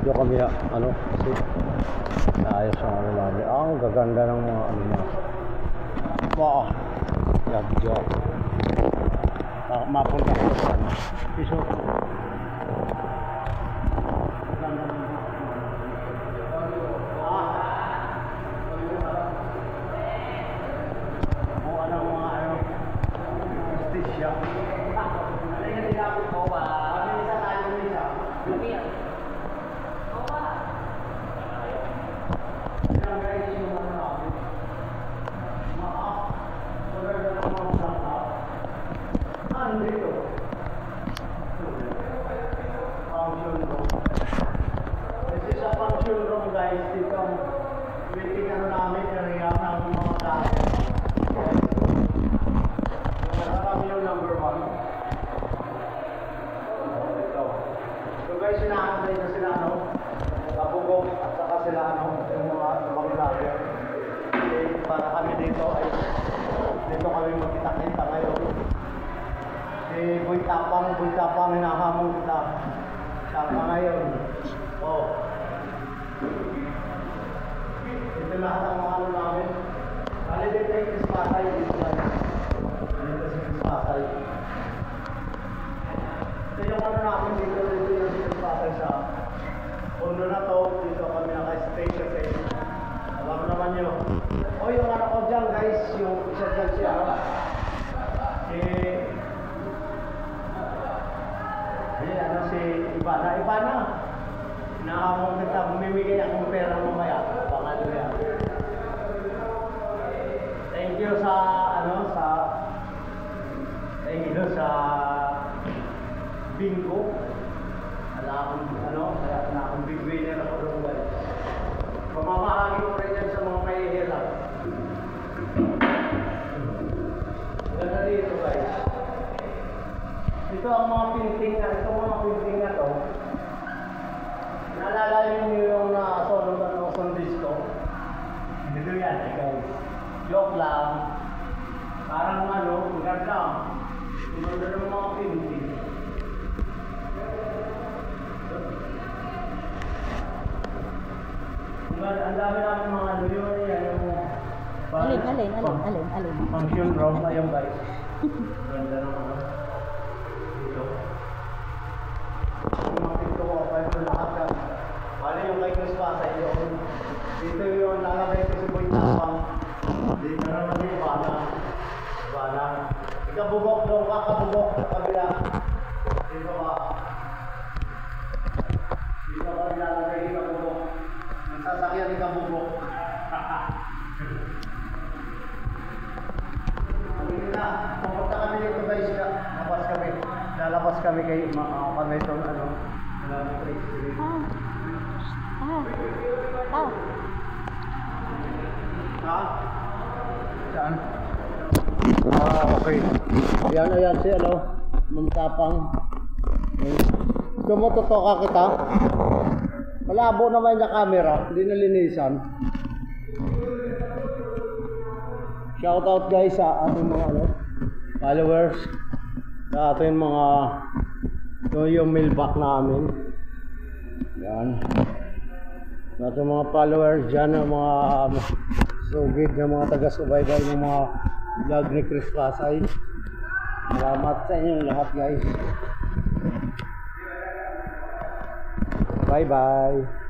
video kami ano kasi naayos ang ano namin. Ang gaganda ng mga ano na. Wow. Yagyo. Mapunta ko sa ano. Piso. Para kami dito ay dito kami magkita-kita ngayon. Si Boy Tapang hinahamon kita. Sama ngayon. Oh. Ito lahat ang mga ano namin. Kali dito ay Krispatay dito lang. Dito si Krispatay. Ito yung ano namin dito yung si Krispatay sa puno na to. Dito kami naka-stay kasi alam naman nyo. O yung anak ko dyan guys, yung isa dyan siya. Si Ivana. Nakamong kita, bumimigay akong pera mamaya. Pangan mo yan. Thank you sa bingo. Wala akong big winner ako doon guys. Pamamahagi ko rin yan sa mga mahihirap. Ganda dito guys. Ito ang mga painting na to. Naalala niyo yung solong ng Sunday disco. Dito yan guys. Joke lang. Parang ganda. Ganda ng mga painting. Ang dami namin mga yun yan yung alin function room ayun guys. Ganda naman dito mga pinto ko pa yung lahat yan. Bali yung kay Krispatay yun dito yung lalagay ko si Boy Tapang. Dito naman yung Ivana ikabubok doon kakabubok sa kabila dito ba nilalagay ikabubok sasakyan ni Kabubok. Halika na. Pupunta kami dito guys. Lalabas kami kay kami itong Saan? Okay. Yan si Mamtapang. Gusto mo tutoka kita? Malabo naman yung camera, hindi nalinisan. Shout out guys sa ating mga followers. Sa ating mga yung mailback namin. Yan. Sa ating mga followers dyan, ang mga sugid na mga taga-subaybay ng mga vlog ni Krispatay. Salamat sa inyo lahat guys. Bye bye.